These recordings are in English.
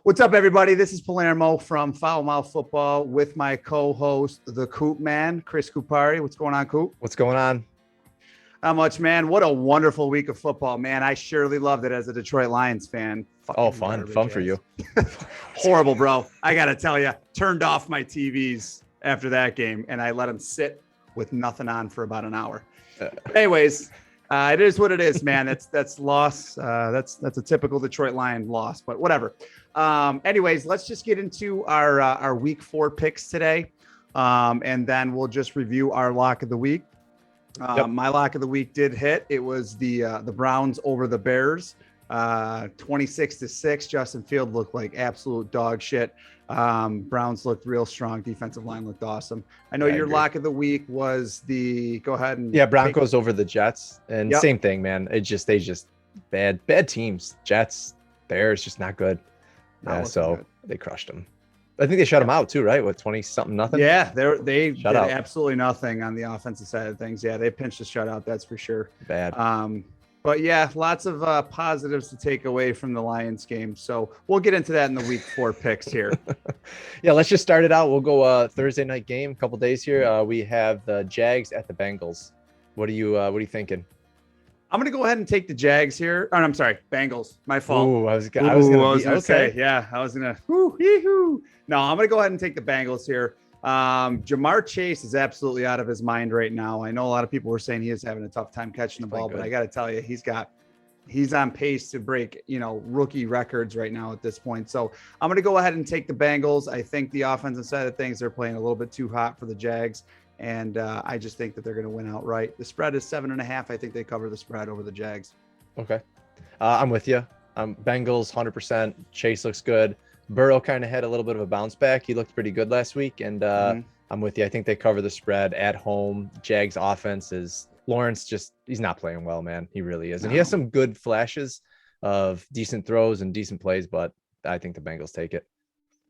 What's up, everybody? This is Palermo from Foul Mouth Football with my co-host, the Coop Man, Chris Coopari. What's going on, Coop? What's going on? Not much, man. What a wonderful week of football, man. I surely loved it as a Detroit Lions fan. Fun for you. Horrible, bro. I got to tell you, turned off my TVs after that game, and I let them sit with nothing on for about an hour. Anyways, it is what it is, man. That's loss. That's a typical Detroit Lion loss, but whatever. Anyways, let's just get into our week 4 picks today. And then we'll just review our lock of the week. My lock of the week did hit. It was the Browns over the Bears, 26-6. Justin Field looked like absolute dog shit. Browns looked real strong. Defensive line looked awesome. I know your lock of the week was go ahead and Broncos over the Jets, and same thing, man. They just bad teams. Jets, Bears, just not good. So they crushed them. I think they shut them out too, right? What, 20-something nothing? Yeah, they did absolutely nothing on the offensive side of things. Yeah, they pinched a shutout, that's for sure. Bad. But yeah, lots of positives to take away from the Lions game. So we'll get into that in the week 4 picks here. Let's just start it out. We'll go Thursday night game, a couple days here. We have the Jags at the Bengals. What are you thinking? I'm going to go ahead and take the Jags here. Oh, I'm sorry, Bengals. My fault. Ooh, I was going to say. Yeah, I was going to. No, I'm going to go ahead and take the Bengals here. Jamar Chase is absolutely out of his mind right now. I know a lot of people were saying he is having a tough time catching the ball, but I got to tell you, he's on pace to break, rookie records right now at this point. So I'm going to go ahead and take the Bengals. I think the offensive side of things, they're playing a little bit too hot for the Jags. And I just think that they're going to win outright. The spread is 7.5. I think they cover the spread over the Jags. Okay. I'm with you. Bengals 100%. Chase looks good. Burrow kind of had a little bit of a bounce back. He looked pretty good last week. And I'm with you. I think they cover the spread at home. Jags offense is Lawrence. He's not playing well, man. He really is. And he has some good flashes of decent throws and decent plays, but I think the Bengals take it.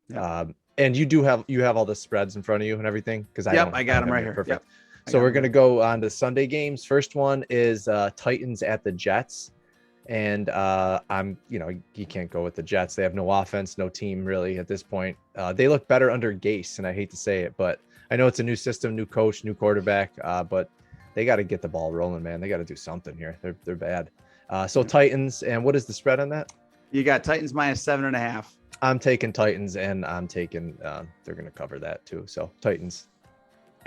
Yeah. And you have all the spreads in front of you and everything, because I got them right here. Perfect. So we're gonna go on to Sunday games. First one is Titans at the Jets, and you can't go with the Jets. They have no offense, no team really at this point. They look better under Gase, and I hate to say it, but I know it's a new system, new coach, new quarterback, but they got to get the ball rolling, man. They got to do something here. They're bad. So Titans, and what is the spread on that? You got Titans minus 7.5. I'm taking Titans, and I'm taking they're going to cover that too. So Titans.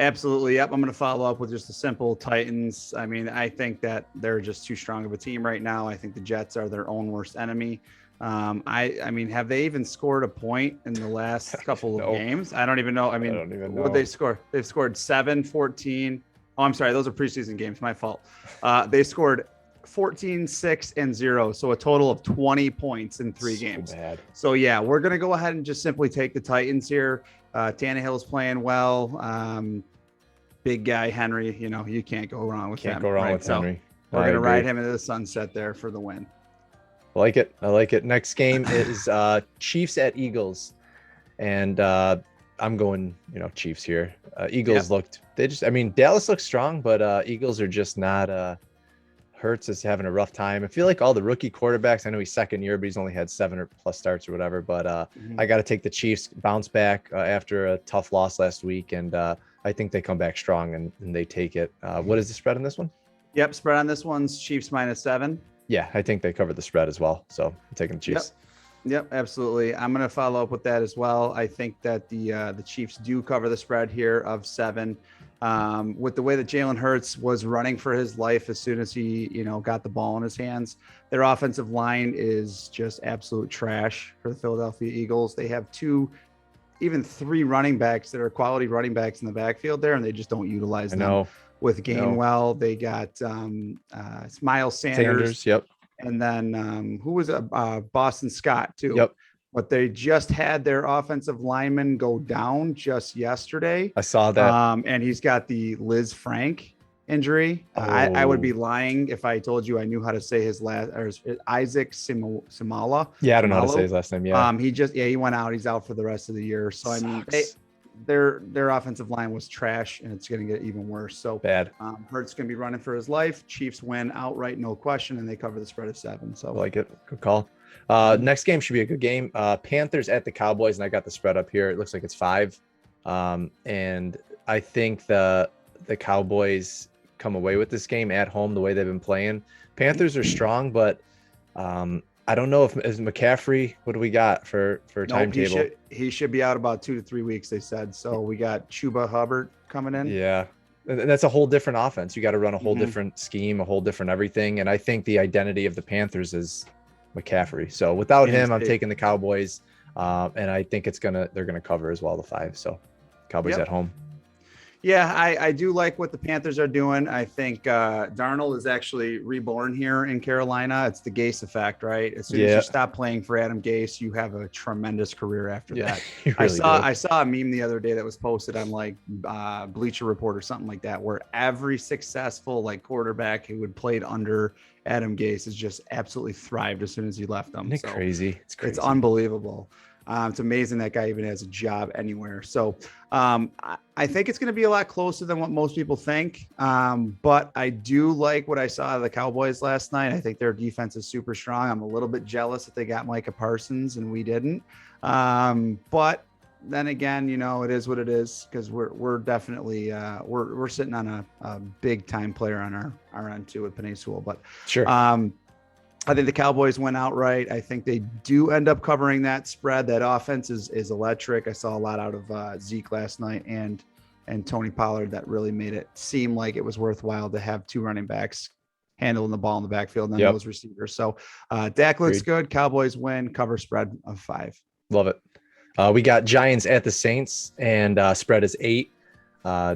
Absolutely. Yep. I'm going to follow up with just a simple Titans. I mean, I think that they're just too strong of a team right now. I think the Jets are their own worst enemy. I mean, have they even scored a point in the last couple of games? I don't even know. I don't even know. What they score? They've scored 7, 14. Oh, I'm sorry. Those are preseason games. My fault. They scored 14, 6, and 0. So a total of 20 points in 3 games. Bad. So yeah, we're going to go ahead and just simply take the Titans here. Tannehill's playing well. Big guy, Henry, you can't go wrong with him. Can't go wrong with Henry. We're going to ride him into the sunset there for the win. I like it. Next game is Chiefs at Eagles. And I'm going, Chiefs here. Eagles Dallas looks strong, but Eagles are just not Hurts is having a rough time. I feel like all the rookie quarterbacks, I know he's second year, but he's only had 7 or plus starts or whatever. But I got to take the Chiefs bounce back after a tough loss last week. And I think they come back strong and they take it. What is the spread on this one? Yep. Spread on this one's Chiefs minus 7. Yeah. I think they cover the spread as well. So I'm taking the Chiefs. Yep. Absolutely. I'm going to follow up with that as well. I think that the Chiefs do cover the spread here of 7. With the way that Jalen Hurts was running for his life as soon as he, got the ball in his hands, their offensive line is just absolute trash for the Philadelphia Eagles. They have 2, even 3 running backs that are quality running backs in the backfield there, and they just don't utilize them with Gainwell. They got Miles Sanders. Yep. And then who was Boston Scott too. Yep. But they just had their offensive lineman go down just yesterday. I saw that. And he's got the Liz Frank injury. I would be lying if I told you I knew how to say his last, or Isaac Simala. Yeah, I don't know how to say his last name. Yeah. He went out. He's out for the rest of the year. So I mean, their offensive line was trash, and it's going to get even worse. So Bad. Hurts going to be running for his life. Chiefs win outright, no question, and they cover the spread of 7. So I like it. Good call. Next game should be a good game. Panthers at the Cowboys, and I got the spread up here. It looks like it's 5. And I think the Cowboys come away with this game at home the way they've been playing. Panthers are strong, but I don't know if is McCaffrey. What do we got for timetable? He should be out about 2 to 3 weeks, they said. So we got Chuba Hubbard coming in. Yeah, and that's a whole different offense. You got to run a whole different scheme, a whole different everything. And I think the identity of the Panthers is McCaffrey. So without him, I'm taking the Cowboys, and I think they're gonna cover as well, the 5. So Cowboys at home. Yeah, I do like what the Panthers are doing. I think Darnold is actually reborn here in Carolina. It's the Gase effect, right? As soon as you stop playing for Adam Gase, you have a tremendous career after that. Really I saw a meme the other day that was posted on like Bleacher Report or something like that, where every successful like quarterback who had played under Adam Gase has just absolutely thrived as soon as he left them. Isn't it crazy? It's crazy. It's unbelievable. It's amazing that guy even has a job anywhere. So I think it's going to be a lot closer than what most people think. But I do like what I saw out of the Cowboys last night. I think their defense is super strong. I'm a little bit jealous that they got Micah Parsons and we didn't. But then again, you know, it is what it is, because we're definitely we're sitting on a big time player on our end too with Penei Sewell. But sure. I think the Cowboys went outright. I think they do end up covering that spread. That offense is electric. I saw a lot out of Zeke last night and Tony Pollard that really made it seem like it was worthwhile to have 2 running backs handling the ball in the backfield and then those receivers. So Dak looks good. Cowboys win, cover spread of 5. Love it. We got Giants at the Saints, and spread is 8.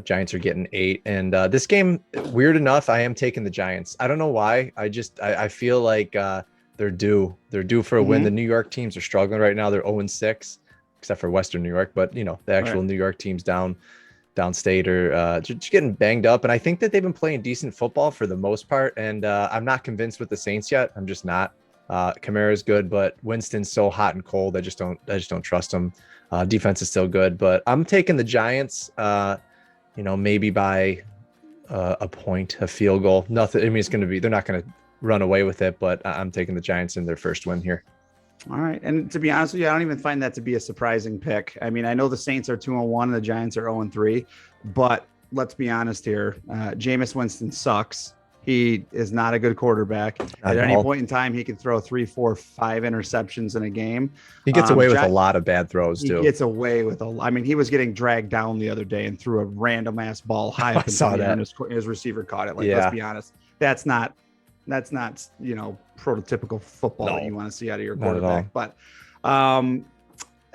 Giants are getting 8, and this game, weird enough, I am taking the Giants. I don't know why. I feel like they're due for a win. The New York teams are struggling right now. They're 0-6, except for Western New York, but you know, the actual New York teams downstate are just getting banged up, and I think that they've been playing decent football for the most part, and I'm not convinced with the Saints yet. I'm just not. Kamara's good, but Winston's so hot and cold. I just don't trust him. Defense is still good, but I'm taking the Giants. You know, maybe by a point, a field goal. Nothing. I mean, they're not going to run away with it, but I'm taking the Giants in their first win here. All right. And to be honest with you, I don't even find that to be a surprising pick. I mean, I know the Saints are 2-1 and the Giants are 0-3, but let's be honest here. Jameis Winston sucks. He is not a good quarterback. At any point in time, he can throw 3, 4, 5 interceptions in a game. He gets away with a lot of bad throws, too. He gets away with I mean, he was getting dragged down the other day and threw a random ass ball high up in the air, and his receiver caught it. Like, let's be honest, that's not you know, prototypical football that you want to see out of your quarterback. But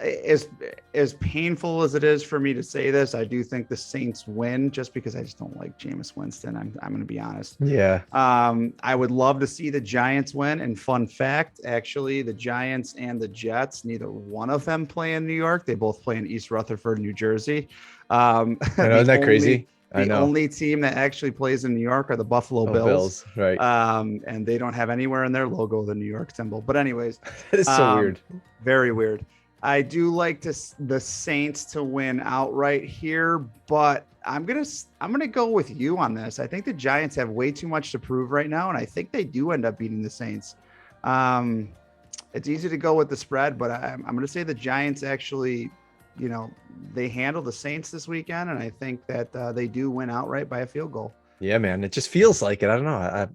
as painful as it is for me to say this, I do think the Saints win, just because I just don't like Jameis Winston. I'm going to be honest. Yeah. I would love to see the Giants win. And fun fact, actually, the Giants and the Jets, neither one of them play in New York. They both play in East Rutherford, New Jersey. I know, isn't that crazy? The only team that actually plays in New York are the Buffalo Bills. Right. And they don't have anywhere in their logo the New York symbol. But anyways, that is so weird. Very weird. I do like the Saints to win outright here, but I'm gonna go with you on this. I think the Giants have way too much to prove right now, and I think they do end up beating the Saints. It's easy to go with the spread, but I'm gonna say the Giants actually, you know, they handle the Saints this weekend, and I think that they do win outright by a field goal. Yeah, man, it just feels like it. I don't know. I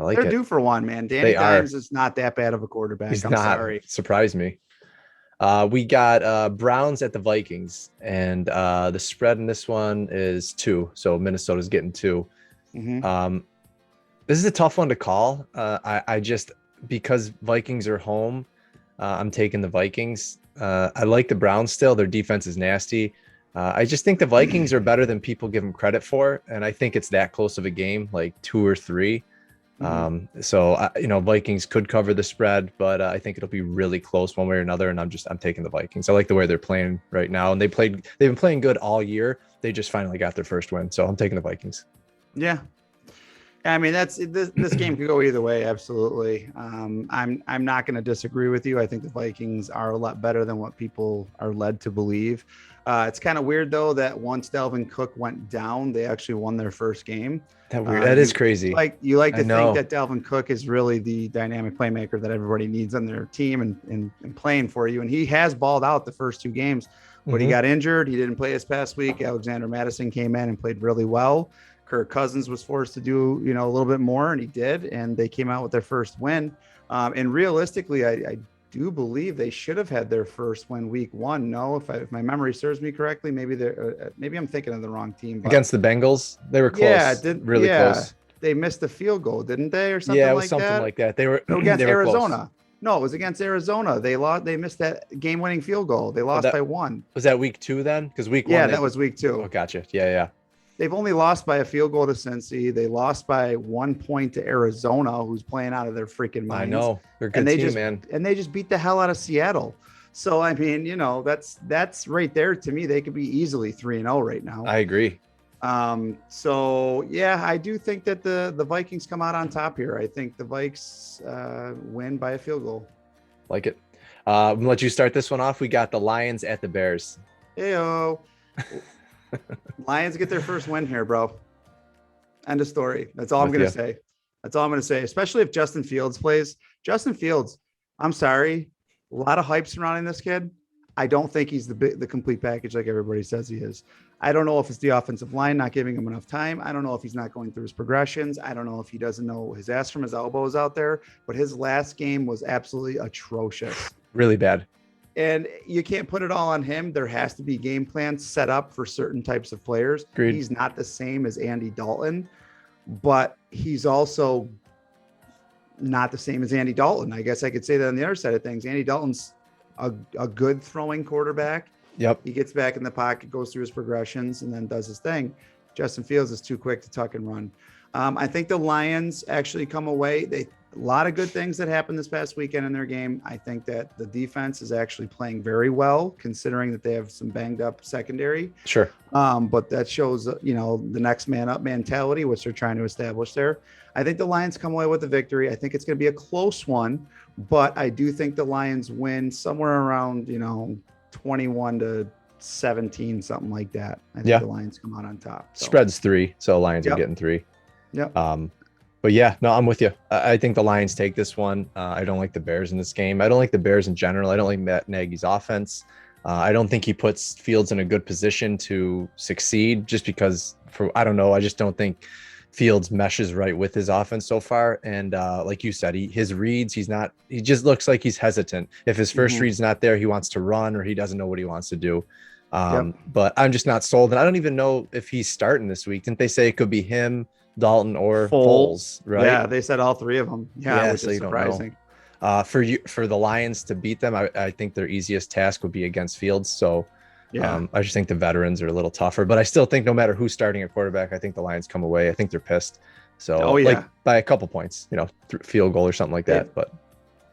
like it. They're due for one, man. Danny Dimes is not that bad of a quarterback. He's not. Sorry. Surprised me. We got Browns at the Vikings, and the spread in this one is 2. So Minnesota's getting 2. This is a tough one to call. I just, because Vikings are home, I'm taking the Vikings. I like the Browns still. Their defense is nasty. I just think the Vikings are better than people give them credit for, and I think it's that close of a game, like 2 or 3. So you know, Vikings could cover the spread, but I think it'll be really close one way or another, and I'm taking the Vikings. I like the way they're playing right now, and they've been playing good all year. They just finally got their first win, so I'm taking the Vikings. I mean, this game could go either way. Absolutely. I'm not going to disagree with you. I think the Vikings are a lot better than what people are led to believe. It's kind of weird though that once Dalvin Cook went down, they actually won their first game. That is crazy. You like I to think know. that Dalvin Cook is really the dynamic playmaker that everybody needs on their team and playing for you. And he has balled out the first two games, but he got injured. He didn't play this past week. Alexander Madison came in and played really well. Kirk Cousins was forced to do, a little bit more, and he did, and they came out with their first win. And realistically, I do believe they should have had their first win week one. No, if my memory serves me correctly, maybe maybe I'm thinking of the wrong team. But against the Bengals, they were close. Really close. They missed the field goal, didn't they, or something? Yeah, it was something like that. They were against they were Arizona. Close. No, it was against Arizona. They lost. They missed that game-winning field goal. They lost by one. Was that week 2 then? Because week 1. Yeah, that was week 2. Oh, gotcha. Yeah. They've only lost by a field goal to Cincy. They lost by 1 point to Arizona, who's playing out of their freaking minds. I know. They're a good team, man. And they just beat the hell out of Seattle. So, I mean, that's right there to me. They could be easily 3-0 right now. I agree. So, yeah, I do think that the Vikings come out on top here. I think the Vikes win by a field goal. Like it. I'm gonna let you start this one off. We got the Lions at the Bears. Heyo. Lions get their first win here, bro. End of story. That's all I'm going to say. That's all I'm going to say, especially if Justin Fields plays. Justin Fields, I'm sorry. A lot of hype surrounding this kid. I don't think he's the complete package like everybody says he is. I don't know if it's the offensive line not giving him enough time. I don't know if he's not going through his progressions. I don't know if he doesn't know his ass from his elbows out there. But his last game was absolutely atrocious. Really bad. And you can't put it all on him. There has to be game plans set up for certain types of players. Agreed. He's not the same as Andy Dalton, but he's also not the same as Andy Dalton. I guess I could say that on the other side of things. Andy Dalton's a good throwing quarterback. Yep. He gets back in the pocket, goes through his progressions, and then does his thing. Justin Fields is too quick to tuck and run. I think the Lions actually come away. A lot of good things that happened this past weekend in their game. I think that the defense is actually playing very well, considering that they have some banged up secondary. Sure. But that shows, the next man up mentality, which they're trying to establish there. I think the Lions come away with the victory. I think it's going to be a close one, but I do think the Lions win somewhere around, 21-17, something like that. I think the Lions come out on top. So. Spread's 3, so Lions are getting 3. Yeah. But yeah, no, I'm with you. I think the Lions take this one. I don't like the Bears in this game. I don't like the Bears in general. I don't like Matt Nagy's offense. I don't think he puts Fields in a good position to succeed just because I don't know. I just don't think Fields meshes right with his offense so far. And like you said, his reads, he just looks like he's hesitant. If his first read's not there, he wants to run or he doesn't know what he wants to do. But I'm just not sold. And I don't even know if he's starting this week. Didn't they say it could be him, Dalton, or Foles, right? Yeah, they said all 3 of them. Yeah, which is surprising. For the Lions to beat them, I think their easiest task would be against Fields. So I just think the veterans are a little tougher. But I still think no matter who's starting at quarterback, I think the Lions come away. I think they're pissed. So like by a couple points, field goal or something like that. But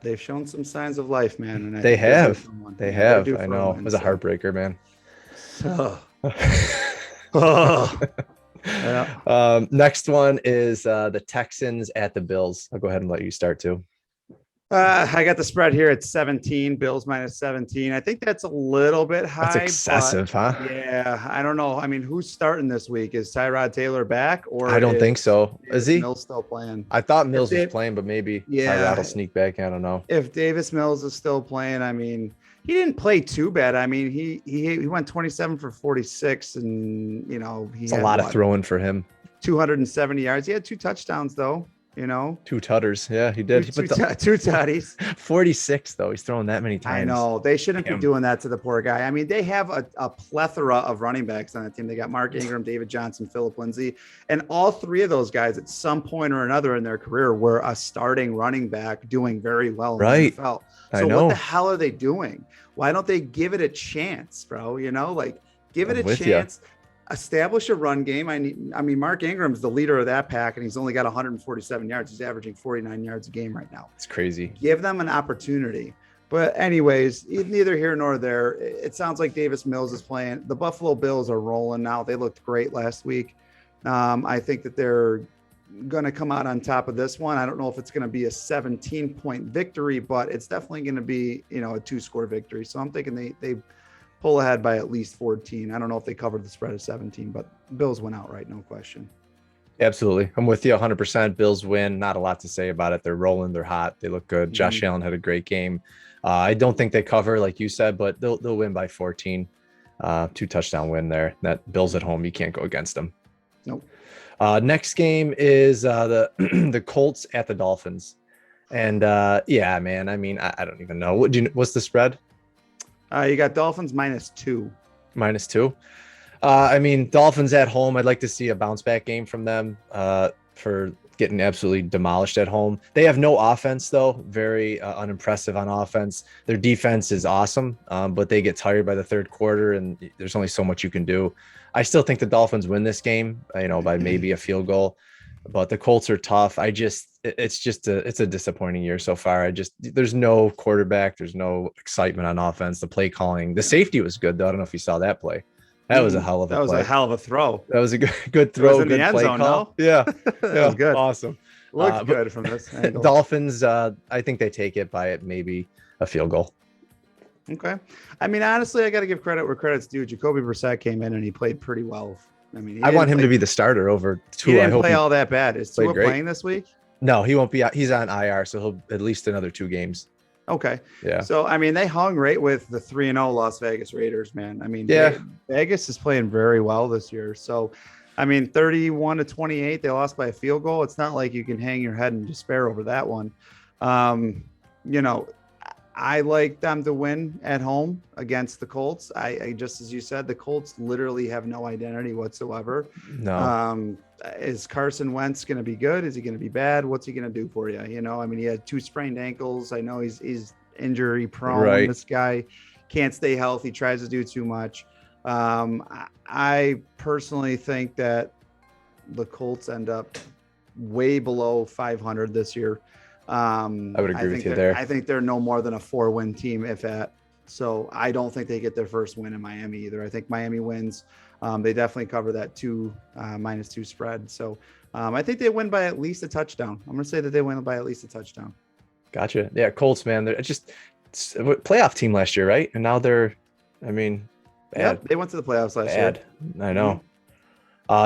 they've shown some signs of life, man. And they have. They have. I know. It was a heartbreaker, man. Next one is the Texans at the Bills. I'll go ahead and let you start too. I got the spread here at 17, Bills minus 17. I think that's a little bit high. That's excessive, huh? Yeah, I don't know. I mean, who's starting this week? Is Tyrod Taylor back? Or I don't think so. Is he? Mills still playing? I thought Mills was playing, but maybe Tyrod will sneak back. I don't know. If Davis Mills is still playing, I mean, he didn't play too bad. I mean, he went 27 for 46, and it's a lot of throwing for him. 270 yards. He had 2 touchdowns though. 2 tutters. Yeah, he did. Two tutties. 46 though. He's throwing that many times. I know. They shouldn't be doing that to the poor guy. I mean, they have a plethora of running backs on that team. They got Mark Ingram, David Johnson, Phillip Lindsay, and all 3 of those guys at some point or another in their career were a starting running back doing very well in the NFL. So what the hell are they doing? Why don't they give it a chance, bro? Give it a chance. Establish a run game. I mean, Mark Ingram's the leader of that pack, and he's only got 147 yards. He's averaging 49 yards a game right now. It's crazy. Give them an opportunity. But anyways, neither here nor there. It sounds like Davis Mills is playing. The Buffalo Bills are rolling now. They looked great last week. I think that they're going to come out on top of this one. I don't know if it's going to be a 17-point victory, but it's definitely going to be, a 2-score victory. So I'm thinking they pull ahead by at least 14. I don't know if they covered the spread of 17, but Bills went outright, no question. Absolutely. I'm with you 100%. Bills win. Not a lot to say about it. They're rolling. They're hot. They look good. Josh Allen had a great game. I don't think they cover, like you said, but they'll win by 14. 2-touchdown win there. That Bills at home, you can't go against them. Nope. Next game is the Colts at the Dolphins. And yeah, man, I mean, I don't even know. What's the spread? You got Dolphins -2. -2. I mean, Dolphins at home, I'd like to see a bounce back game from them for getting absolutely demolished at home. They have no offense, though. Very unimpressive on offense. Their defense is awesome, but they get tired by the third quarter, and there's only so much you can do. I still think the Dolphins win this game, by maybe a field goal, but the Colts are tough. It's a disappointing year so far. There's no quarterback. There's no excitement on offense. The play calling, the safety was good, though. I don't know if you saw that play. That was a hell of a play. That was a hell of a throw. That was a good throw. It was in the end zone, no? Yeah. That was good. Awesome. Looked good from this angle. Dolphins, I think they take it by maybe a field goal. Okay. I mean, honestly, I got to give credit where credit's due. Jacoby Brissett came in and he played pretty well. I mean, I want him to be the starter over Tua. He didn't play all that bad. Is Tua playing this week? No, he won't be. He's on IR, so he'll at least another 2 games. Okay. Yeah. So, I mean, they hung right with the 3-0 Las Vegas Raiders, man. I mean, yeah, Vegas is playing very well this year. So, I mean, 31-28, they lost by a field goal. It's not like you can hang your head in despair over that one. I like them to win at home against the Colts. I just, as you said, the Colts literally have no identity whatsoever. No. Is Carson Wentz going to be good? Is he going to be bad? What's he going to do for you? I mean, he had 2 sprained ankles. I know he's injury prone. Right. This guy can't stay healthy, tries to do too much. I personally think that the Colts end up way below 500 this year. I would agree with you there. I think they're no more than a 4-win team, if at. So I don't think they get their first win in Miami either. I think Miami wins. They definitely cover that -2 spread. So I think they win by at least a touchdown. I'm going to say that they win by at least a touchdown. Gotcha. Yeah, Colts, man. They're just a playoff team last year, right? And now they're, I mean, bad. Yep, they went to the playoffs last year. I know.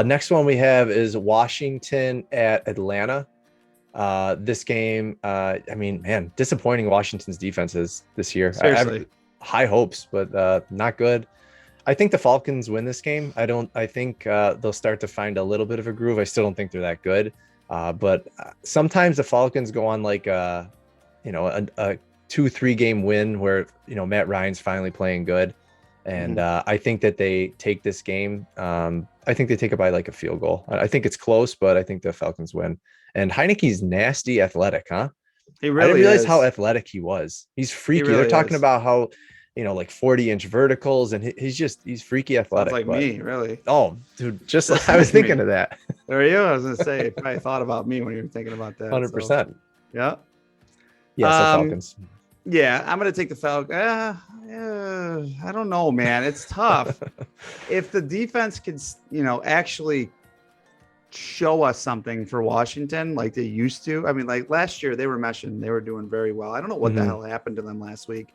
Next one we have is Washington at Atlanta. This game, I mean, man, disappointing Washington's defenses this year. Seriously. High hopes, but not good. I think the Falcons win this game. I think they'll start to find a little bit of a groove. I still don't think they're that good. But sometimes the Falcons go on like a 2-3 game win where, Matt Ryan's finally playing good. And I think that they take this game. I think they take it by like a field goal. I think it's close, but I think the Falcons win. And Heineke's nasty athletic, huh? He really I didn't realize is. how athletic he was. He's freaky. Really They're talking is. about how, like 40-inch verticals, and he's freaky athletic. Sounds like me, really. Oh, dude, just like I was thinking of that. There you go. I was going to say, you probably thought about me when you were thinking about that. 100%. So, yeah. Yes, the Falcons. Yeah, I'm going to take the Falcons. I don't know, man. It's tough. If the defense can, actually show us something for Washington like they used to. I mean, like last year they were meshing. They were doing very well. I don't know what the hell happened to them last week.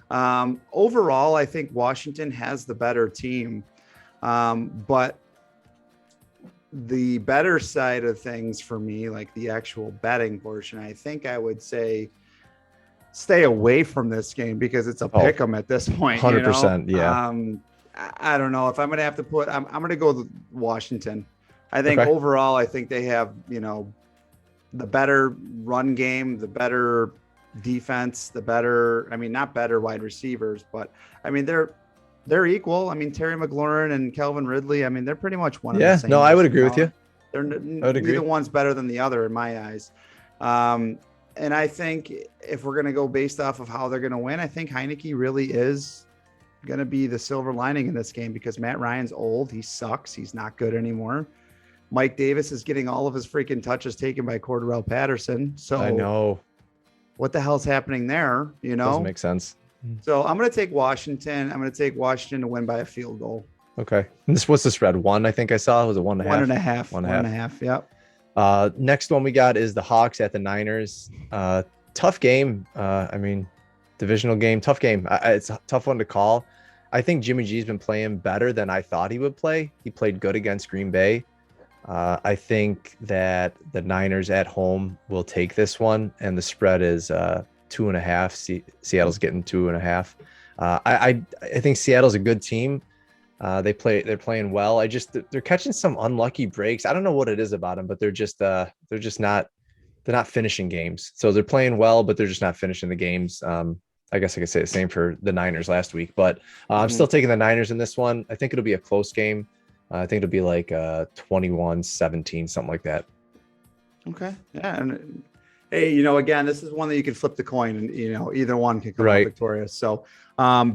Overall, I think Washington has the better team. But the better side of things for me, like the actual betting portion, I think I would say stay away from this game because it's a pick 'em at this point. 100%. Yeah. I don't know if I'm going to have to put, I'm going to go with Washington. I think overall, I think they have, the better run game, the better defense, the better, I mean, not better wide receivers, but I mean, they're equal. I mean, Terry McLaurin and Calvin Ridley, I mean, they're pretty much one of the same. No, I would agree with you. Neither one's better than the other in my eyes. And I think if we're going to go based off of how they're going to win, I think Heineke really is going to be the silver lining in this game because Matt Ryan's old. He sucks. He's not good anymore. Mike Davis is getting all of his freaking touches taken by Cordarrelle Patterson. So I know what the hell's happening there, Doesn't make sense. So I'm going to take Washington. I'm going to take Washington to win by a field goal. Okay. And what's the spread? 1, I think I saw. Was it 1.5? 1.5. 1.5. Yep. Next one we got is the Hawks at the Niners. Tough game. I mean, divisional game, tough game. It's a tough one to call. I think Jimmy G's been playing better than I thought he would play. He played good against Green Bay. I think that the Niners at home will take this one, and the spread is 2.5. Seattle's getting 2.5. I think Seattle's a good team. They're playing well. They're catching some unlucky breaks. I don't know what it is about them, but they're not finishing games. So they're playing well, but they're just not finishing the games. I guess I could say the same for the Niners last week, but I'm still taking the Niners in this one. I think it'll be a close game. I think it'll be like 21-17, something like that. Okay. Yeah. And hey, again, this is one that you can flip the coin and, either one can come out victorious. So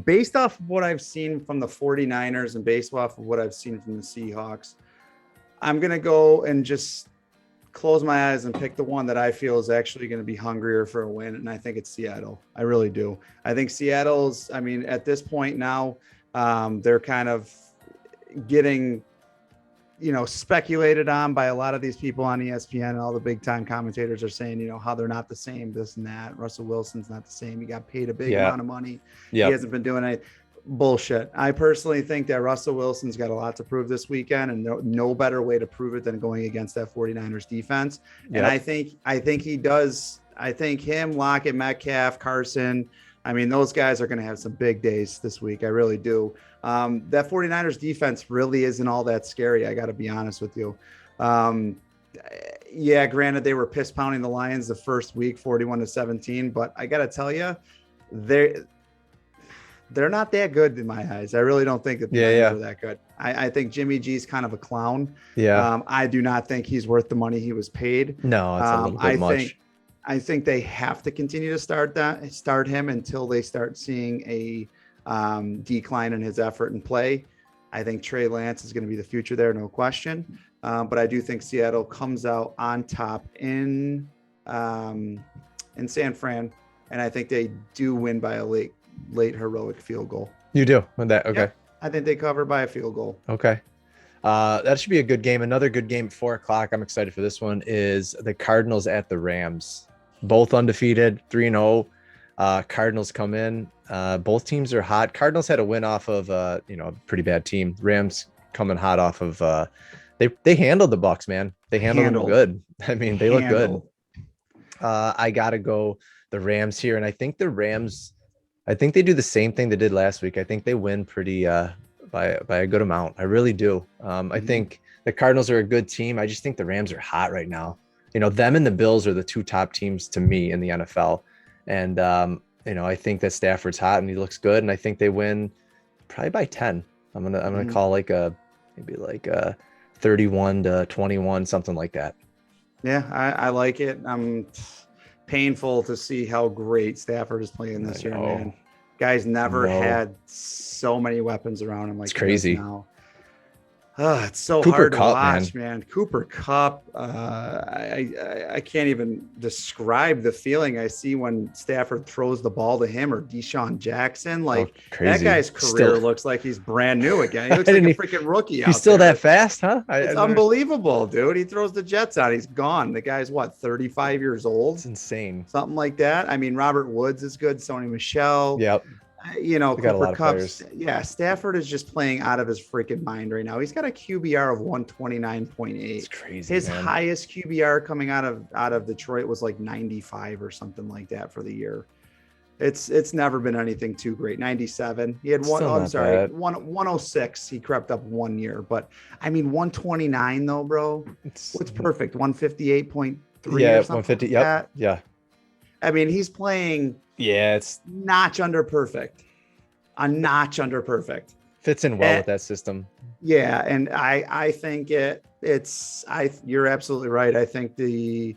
based off of what I've seen from the 49ers and based off of what I've seen from the Seahawks, I'm going to go and just close my eyes and pick the one that I feel is actually going to be hungrier for a win. And I think it's Seattle. I really do. I think Seattle's, at this point now, they're kind of getting, speculated on by a lot of these people on ESPN, and all the big time commentators are saying, how they're not the same, this and that. Russell Wilson's not the same. He got paid a big amount of money. He hasn't been doing any bullshit. I personally think that Russell Wilson's got a lot to prove this weekend, and no better way to prove it than going against that 49ers defense. And I think he does. I think him, Lockett, Metcalf, Carson, those guys are going to have some big days this week. I really do. That 49ers defense really isn't all that scary. I got to be honest with you. Granted, they were piss pounding the Lions the first week, 41-17, but I got to tell you, they're not that good in my eyes. I really don't think that the Niners are that good. I think Jimmy G's kind of a clown. I do not think he's worth the money he was paid. No, it's a little bit much. I think they have to continue to start him until they start seeing a decline in his effort and play. I think Trey Lance is going to be the future there, no question. But I do think Seattle comes out on top in San Fran, and I think they do win by a late heroic field goal. You do with that? Okay. Yeah, I think they cover by a field goal. Okay. That should be a good game. Another good game at 4:00. I'm excited for this one. Is the Cardinals at the Rams. Both undefeated, 3-0. Cardinals come in. Both teams are hot. Cardinals had a win off of a pretty bad team. Rams coming hot off of they handled the Bucs, man. They handled them good. They look good. I gotta go the Rams here, and I think the Rams. I think they do the same thing they did last week. I think they win pretty by a good amount. I really do. I think the Cardinals are a good team. I just think the Rams are hot right now. Them and the Bills are the two top teams to me in the NFL. And, I think that Stafford's hot and he looks good. And I think they win probably by 10. I'm going to call maybe 31-21, something like that. Yeah, I like it. I'm painful to see how great Stafford is playing this year, man. Guy's never had so many weapons around him. Like, it's crazy. Now. It's so Cooper hard to Kupp, watch, man. Cooper Kupp. I can't even describe the feeling I see when Stafford throws the ball to him or Deshaun Jackson. Like, that guy's career looks like he's brand new again. He looks like a freaking rookie. He's still that fast, huh? It's unbelievable, dude. He throws the Jets out. He's gone. The guy's 35 years old? It's insane. Something like that. Robert Woods is good. Sony Michel. Yep. Cooper Kupp. Yeah, Stafford is just playing out of his freaking mind right now. He's got a QBR of 129.8. It's crazy. His highest QBR coming out of Detroit was like 95 or something like that for the year. It's never been anything too great. 97. He had 106. He crept up 1 year, but 129 though, bro. What's perfect? 158.3. Yeah, or something 150. Like yep. That. Yeah. He's playing. Yeah, it's notch under perfect. A notch under perfect. Fits in well with that system. Yeah, and I think you're absolutely right. I think the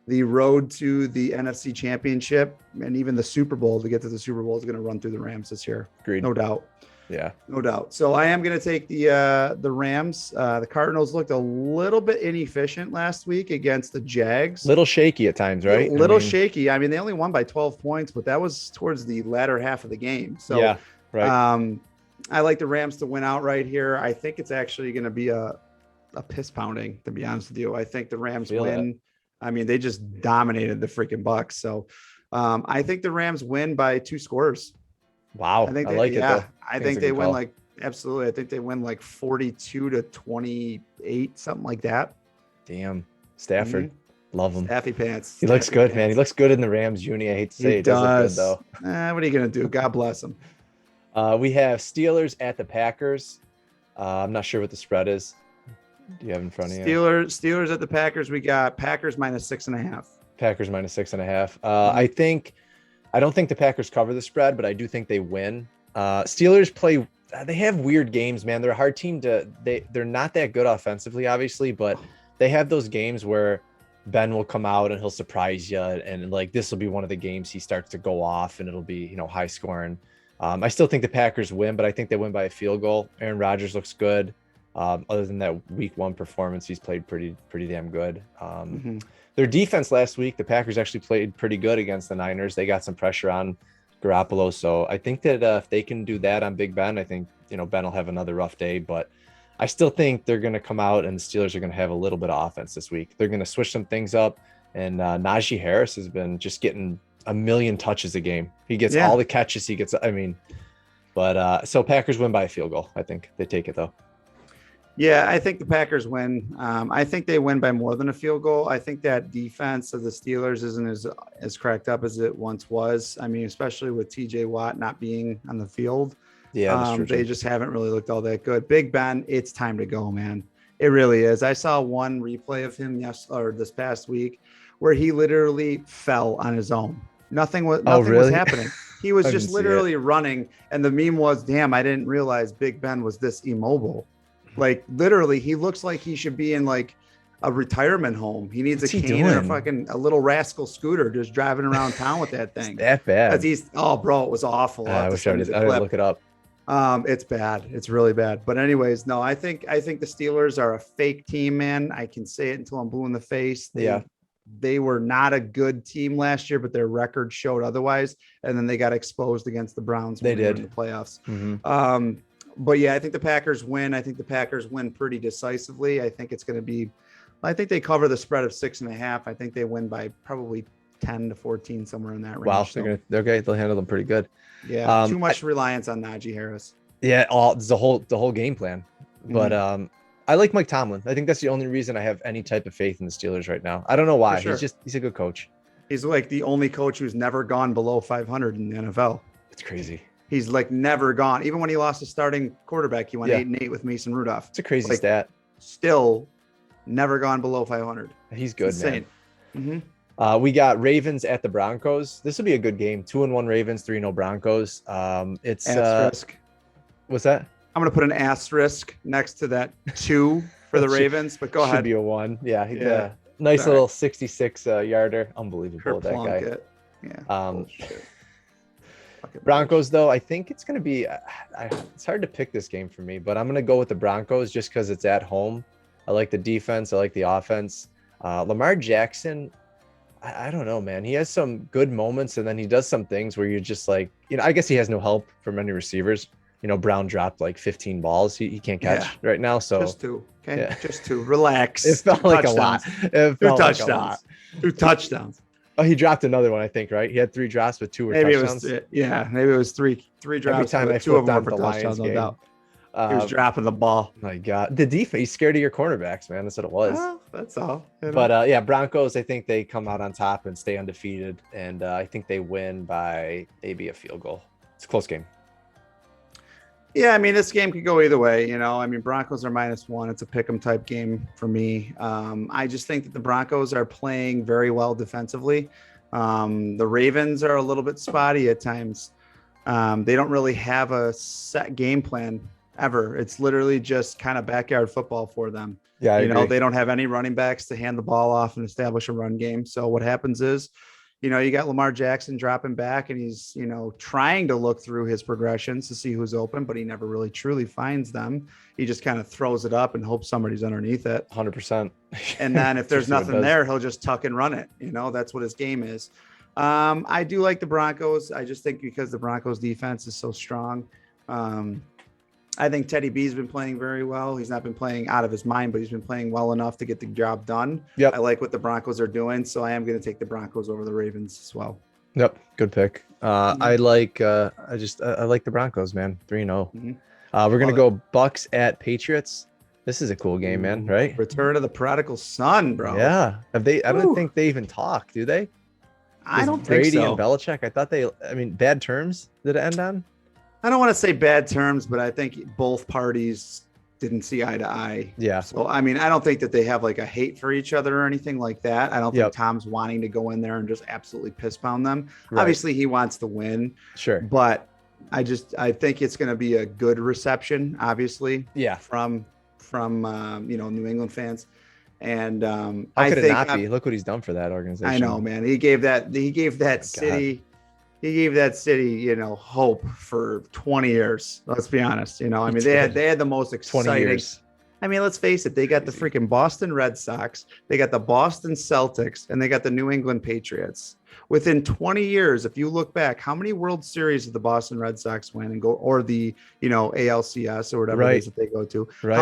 road to the NFC Championship and even the Super Bowl to get to the Super Bowl is going to run through the Rams this year. Agreed. No doubt. Yeah. No doubt. So I am going to take the Rams. The Cardinals looked a little bit inefficient last week against the Jags. Little shaky at times, right? Shaky. They only won by 12 points, but that was towards the latter half of the game. So yeah, right. I like the Rams to win outright here. I think it's actually going to be a a piss pounding, to be honest with you. I think the Rams Feel win. I mean, they just dominated the freaking Bucs. So I think the Rams win by 2 scores. Wow. I like it though. I think they win like absolutely. I think they win like 42-28, something like that. Damn. Stafford. Mhm. Love him. Staffy pants. He looks good, man. He looks good in the Rams uni. I hate to say it does look good though. What are you gonna do? God bless him. We have Steelers at the Packers. I'm not sure what the spread is. Do you have in front of you? Steelers at the Packers. We got Packers -6.5. Packers -6.5. I don't think the Packers cover the spread, but I do think they win. Steelers play. They have weird games, man. They're a hard team they're not that good offensively, obviously, but they have those games where Ben will come out and he'll surprise you, and like this will be one of the games he starts to go off, and it'll be high scoring. I still think the Packers win, but I think they win by a field goal. Aaron Rodgers looks good. Other than that week 1 performance, he's played pretty damn good. Their defense last week, the Packers actually played pretty good against the Niners. They got some pressure on Garoppolo, so I think that if they can do that on Big Ben, I think Ben will have another rough day, but I still think they're going to come out and the Steelers are going to have a little bit of offense this week. They're going to switch some things up, and Najee Harris has been just getting a million touches a game. He gets all the catches he gets. So Packers win by a field goal. I think they take it though. Yeah, I think the Packers win. I think they win by more than a field goal. I think that defense of the Steelers isn't as cracked up as it once was. I mean, especially with TJ Watt not being on the field. Yeah, they just haven't really looked all that good. Big Ben, it's time to go, man. It really is. I saw one replay of him this past week where he literally fell on his own. Nothing was happening. He was just literally running, and the meme was, "Damn, I didn't realize Big Ben was this immobile." Like literally, he looks like he should be in like a retirement home. He needs a cane and a little rascal scooter just driving around town with that thing. It's that bad. Bro, it was awful. I wish I would look it up. It's bad. It's really bad. But anyways, no, I think the Steelers are a fake team, man. I can say it until I'm blue in the face. They were not a good team last year, but their record showed otherwise. And then they got exposed against the Browns. They did in the playoffs. But yeah, I think the Packers win. I think the Packers win pretty decisively. I think they cover the spread of 6.5. I think they win by probably 10 to 14, somewhere in that range. Wow, they'll handle them pretty good. Yeah, too much reliance on Najee Harris. Yeah, the whole game plan. But I like Mike Tomlin. I think that's the only reason I have any type of faith in the Steelers right now. I don't know why. Sure. He's a good coach. He's like the only coach who's never gone below 500 in the NFL. It's crazy. He's like never gone. Even when he lost a starting quarterback, he went 8-8 with Mason Rudolph. It's a crazy stat. Still never gone below 500. He's good, man. We got Ravens at the Broncos. This will be a good game. 2-1 Ravens, 3-0 Broncos. It's asterisk. What's that? I'm gonna put an asterisk next to that 2 for the Ravens, but go ahead. Should be a 1. Yeah. Nice little 66 yarder. Unbelievable, that guy. Yeah. Broncos, though, I think it's going to be it's hard to pick this game for me, but I'm going to go with the Broncos just because it's at home. I like the defense. I like the offense. Lamar Jackson, I don't know, man. He has some good moments, and then he does some things where you're just like, I guess he has no help from any receivers. Brown dropped like 15 balls. He can't catch right now. So just 2. Okay. Yeah. Just 2. Relax. It felt like a lot. It felt 2 touchdowns. 2 touchdowns. Oh, he dropped another one, I think, right? He had 3 drops, but 2 were touchdowns. Maybe it was three drops. Every time I 2 of them were for for touchdowns, no doubt. He was dropping the ball. My God, the defense. He's scared of your cornerbacks, man. That's what it was. Well, that's all. But Broncos. I think they come out on top and stay undefeated, and I think they win by maybe a field goal. It's a close game. Yeah, I mean, this game could go either way. I mean, Broncos are -1. It's a pick'em type game for me. I just think that the Broncos are playing very well defensively. The Ravens are a little bit spotty at times. They don't really have a set game plan ever. It's literally just kind of backyard football for them. Yeah, they don't have any running backs to hand the ball off and establish a run game. So what happens is, you got Lamar Jackson dropping back, and he's, trying to look through his progressions to see who's open, but he never really truly finds them. He just kind of throws it up and hopes somebody's underneath it. 100%. And then if there's nothing there, he'll just tuck and run it. That's what his game is. I do like the Broncos. I just think because the Broncos defense is so strong, I think Teddy B's been playing very well. He's not been playing out of his mind, but he's been playing well enough to get the job done. Yep. I like what the Broncos are doing, so I am going to take the Broncos over the Ravens as well. Yep. Good pick. I like the Broncos, man. 3-0. We're going to go Bucs at Patriots. This is a cool game, man, right? Return of the prodigal son, bro. Yeah. I don't think they even talk, do they? I don't Brady think so. and Belichick, I thought bad terms did it end on? I don't want to say bad terms, but I think both parties didn't see eye to eye. Yeah. So, I mean, I don't think that they have like a hate for each other or anything like that. I don't think Tom's wanting to go in there and just absolutely piss pound them. Right. Obviously, he wants to win. Sure. But I think it's going to be a good reception, obviously. Yeah. From New England fans. And how could it not be? Look what he's done for that organization. I know, man. He gave that city. He gave that city, hope for 20 years. Let's be honest. I mean, they had the most exciting 20 years. I mean, let's face it. They got the freaking Boston Red Sox. They got the Boston Celtics, and they got the New England Patriots. Within 20 years, if you look back, how many World Series did the Boston Red Sox win and go, or the, ALCS or whatever it is that they go to? Right.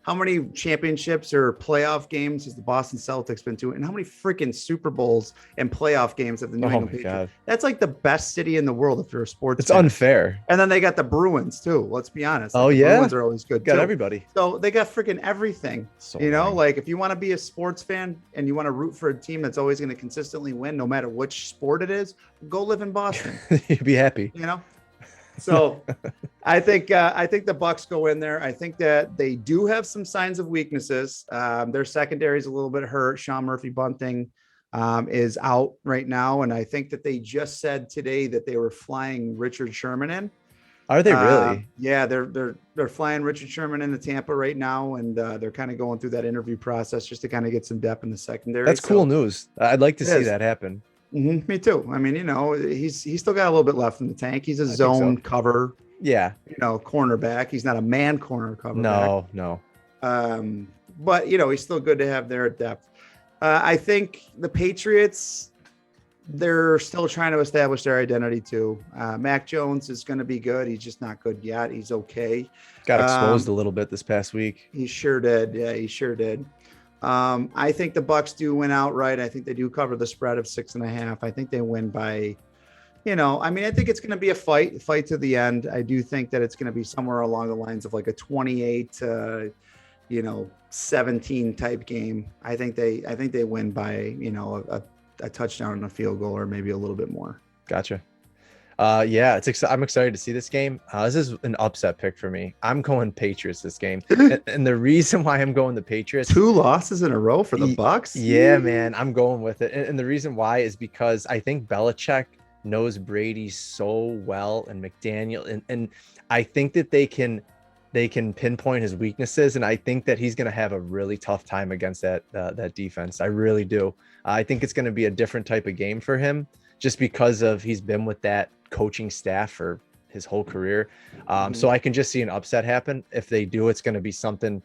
How many championships or playoff games has the Boston Celtics been to? And how many freaking Super Bowls and playoff games have the New England Patriots? God. That's like the best city in the world if you're a sports It's fan. Unfair. And then they got the Bruins too. Let's be honest. The Bruins are always good. Got too. Everybody. So they got freaking everything. So like if you want to be a sports fan and you want to root for a team that's always going to consistently win, no matter which sport it is, go live in Boston. You'd be happy. So I think the Bucs go in there. I think that they do have some signs of weaknesses. Their secondary is a little bit hurt. Sean Murphy-Bunting is out right now, and I think that they just said today that they were flying Richard Sherman in. Are they really? Yeah, they're flying Richard Sherman into Tampa right now, and they're kind of going through that interview process just to kind of get some depth in the secondary. That's cool news. I'd like to see that happen. Mm-hmm, me too. I mean, he's still got a little bit left in the tank. He's a zone cover. Yeah. Cornerback. He's not a man corner cover. No. But he's still good to have there at depth. I think the Patriots, they're still trying to establish their identity too. Mac Jones is going to be good. He's just not good yet. He's okay. Got exposed a little bit this past week. He sure did. Yeah, he sure did. I think the Bucs do win outright. I think they do cover the spread of 6.5. I think they win by, I think it's going to be a fight to the end. I do think that it's going to be somewhere along the lines of like a 28 to, 17 type game. I think they win by, a touchdown and a field goal, or maybe a little bit more. Gotcha. I'm excited to see this game. This is an upset pick for me. I'm going Patriots this game, and the reason why I'm going the Patriots, 2 losses in a row for the Bucs. Yeah, man, I'm going with it, and the reason why is because I think Belichick knows Brady so well, and McDaniel, and I think that they can pinpoint his weaknesses, and I think that he's going to have a really tough time against that defense. I really do. I think it's going to be a different type of game for him, just because of he's been with that coaching staff for his whole career. So I can just see an upset happen. If they do, it's going to be something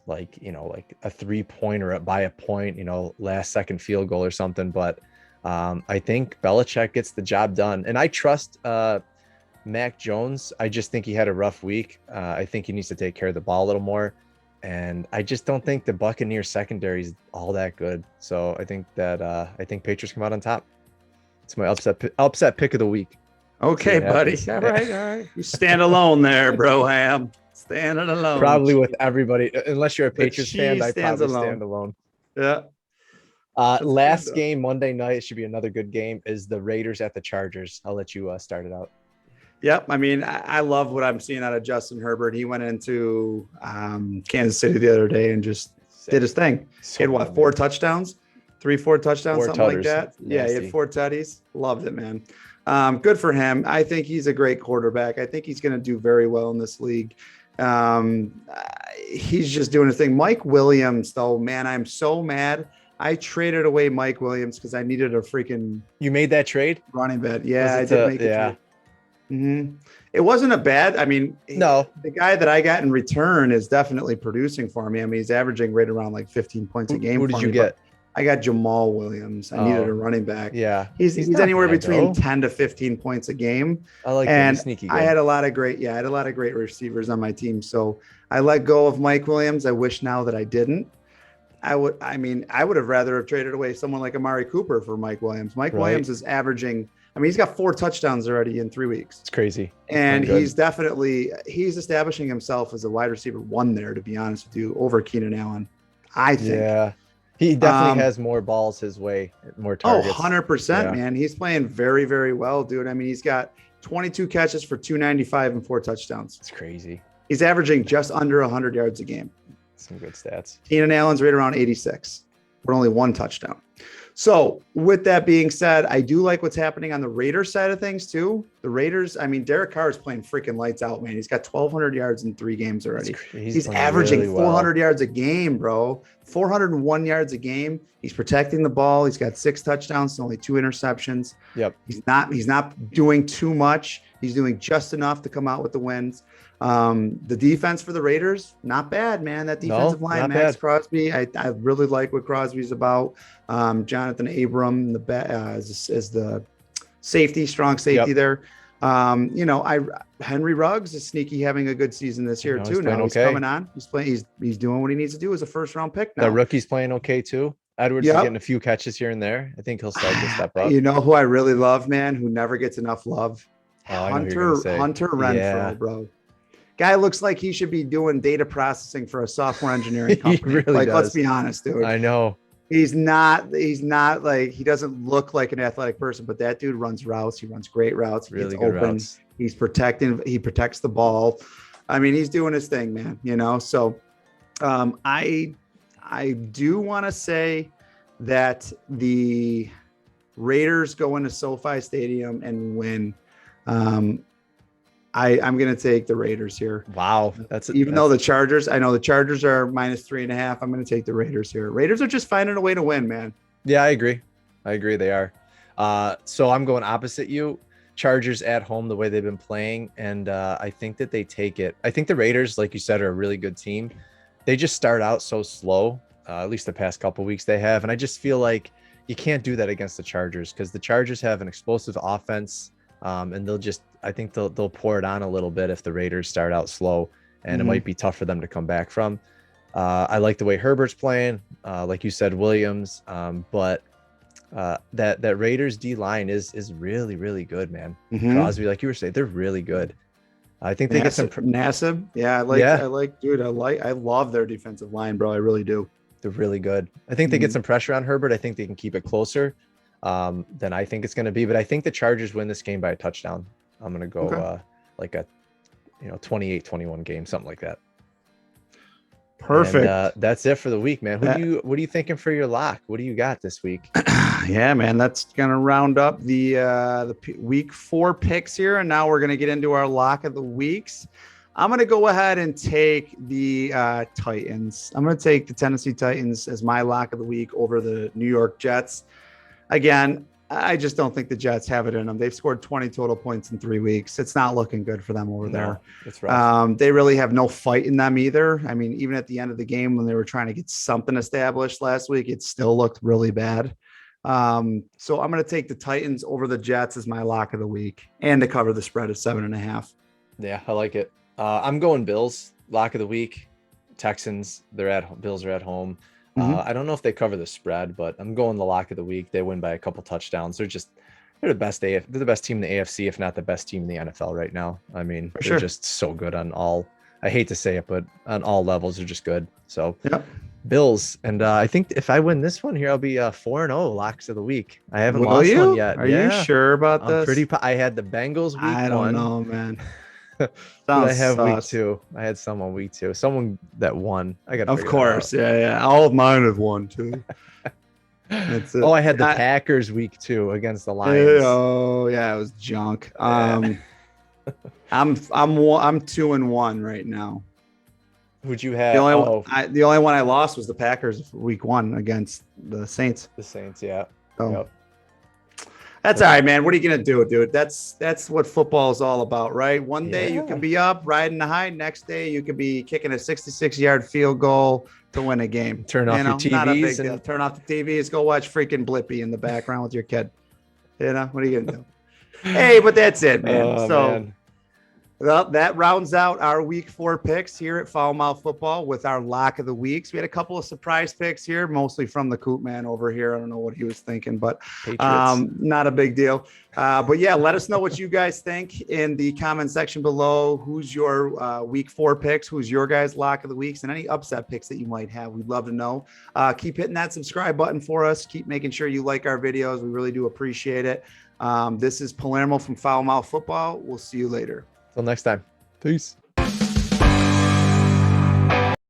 like, like a 3-point or by a point, last second field goal or something. But I think Belichick gets the job done, and I trust Mac Jones. I just think he had a rough week. I think he needs to take care of the ball a little more. And I just don't think the Buccaneers secondary is all that good. So I think Patriots come out on top. It's my upset pick of the week. Okay, buddy. All right. You stand alone there, Broham. Standing alone. Probably with everybody, unless you're a Patriots fan, I probably stand alone. Yeah. Last game Monday night, should be another good game, is the Raiders at the Chargers. I'll let you start it out. Yep. I mean, I love what I'm seeing out of Justin Herbert. He went into Kansas City the other day and just did his thing. He had 4 touchdowns? 4 touchdowns, something like that. Yeah, he had 4 tutties. Loved it, man. Good for him. I think he's a great quarterback. I think he's going to do very well in this league. He's just doing his thing. Mike Williams, though, man, I'm so mad. I traded away Mike Williams because I needed a freaking. You made that trade? Running back. Yeah, I did make it. Yeah. Mm-hmm. It wasn't a bad. I mean, no, the guy that I got in return is definitely producing for me. I mean, he's averaging right around like 15 points a game. Who did you get? I got Jamal Williams. I needed a running back. Yeah. He's not anywhere bad, between though. 10 to 15 points a game. I like him. And He's sneaky I good. had a lot of great receivers on my team. So I let go of Mike Williams. I wish now that I didn't. I would have rather have traded away someone like Amari Cooper for Mike Williams. Mike Williams is averaging, he's got 4 touchdowns already in 3 weeks. It's crazy. And he's establishing himself as a wide receiver 1 there, to be honest with you, over Keenan Allen, I think. Yeah. He definitely has more balls his way, more targets. 100%, man. He's playing very, very well, dude. He's got 22 catches for 295 and 4 touchdowns. It's crazy. He's averaging just under 100 yards a game. Some good stats. Keenan Allen's right around 86, but only 1 touchdown. So with that being said, I do like what's happening on the Raiders side of things too. The Raiders, Derek Carr is playing freaking lights out, man. He's got 1,200 yards in 3 games already. He's averaging really 400 yards a game, bro. 401 yards a game. He's protecting the ball. He's got 6 touchdowns, only 2 interceptions. Yep. He's not doing too much. He's doing just enough to come out with the wins. The defense for the Raiders, not bad, man. That defensive line, Max Crosby, I really like what Crosby's about. Jonathan Abram, as the safety, strong safety there. Henry Ruggs is sneaky having a good season this year too. Now he's coming on. He's playing. He's doing what he needs to do as a 1st-round pick now. The rookie's playing okay too. Edwards is getting a few catches here and there. I think he'll start to step up. You know who I really love, man, who never gets enough love? Hunter Renfrow, bro. Guy looks like he should be doing data processing for a software engineering company. Really does. Let's be honest, dude. I know. He's not like, he doesn't look like an athletic person, but that dude runs routes. He runs great routes. He really good routes. He protects the ball. He's doing his thing, man, So I do want to say that the Raiders go into SoFi Stadium and win. I'm going to take the Raiders here. Wow. Though the Chargers, I know the Chargers are -3.5. I'm going to take the Raiders here. Raiders are just finding a way to win, man. Yeah, I agree. They are. So I'm going opposite you. Chargers at home, the way they've been playing. And I think that they take it. I think the Raiders, like you said, are a really good team. They just start out so slow, at least the past couple of weeks they have. And I just feel like you can't do that against the Chargers because the Chargers have an explosive offense. And I think they'll pour it on a little bit if the Raiders start out slow, and it might be tough for them to come back from. I like the way Herbert's playing, like you said, Williams. But that Raiders D line is really, really good, man. Crosby, like you were saying, they're really good. I think they get some Nassib. Yeah, I love their defensive line, bro. I really do. They're really good. I think they get some pressure on Herbert. I think they can keep it closer than I think it's going to be, but I think the Chargers win this game by a touchdown. I'm going to go like a 28-21 game, something like that. Perfect. And, that's it for the week, man. What are you thinking for your lock? What do you got this week? Yeah, man, that's going to round up the week 4 picks here, and now we're going to get into our lock of the weeks. I'm going to go ahead and take the Titans. I'm going to take the Tennessee Titans as my lock of the week over the New York Jets. Again, I just don't think the Jets have it in them. They've scored 20 total points in 3 weeks. It's not looking good for them over there. That's right. They really have no fight in them either. Even at the end of the game when they were trying to get something established last week, it still looked really bad. So I'm going to take the Titans over the Jets as my lock of the week and to cover the spread of 7.5. Yeah, I like it. I'm going Bills, lock of the week. Texans, Bills are at home. I don't know if they cover the spread, but I'm going the lock of the week. They win by a couple touchdowns. They're the best team in the AFC, if not the best team in the NFL right now. They're just so good on all. I hate to say it, but on all levels, they're just good. So, Bills, and I think if I win this one here, I'll be 4-0 locks of the week. I haven't lost one yet. Are you sure about this? I had the Bengals week 1. I don't know, man. I have week 2. I had someone week 2. Someone that won. I got. Of course, yeah. All of mine have won too. That's it. I had the Packers week 2 against the Lions. Oh yeah, it was junk. I'm 2-1 right now. Who'd you have? The only one I lost was the Packers week 1 against the Saints. The Saints, yeah. Oh. Yep. That's all right, man. What are you gonna do, dude? That's what football is all about, right? One day you can be up riding the high. Next day you could be kicking a 66-yard field goal to win a game. Turn off your Not a big TVs deal. and Turn off the TVs. Go watch freaking Blippy in the background with your kid. What are you gonna do? Hey, but that's it, man. Oh, So. man. Well, that rounds out our week 4 picks here at Foul Mouth Football with our lock of the weeks. We had a couple of surprise picks here, mostly from the Coop man over here. I don't know what he was thinking, but not a big deal. But yeah, let us know what you guys think in the comment section below. Who's your week 4 picks? Who's your guys' lock of the weeks? And any upset picks that you might have. We'd love to know. Keep hitting that subscribe button for us. Keep making sure you like our videos. We really do appreciate it. This is Palermo from Foul Mouth Football. We'll see you later. Till next time. Peace.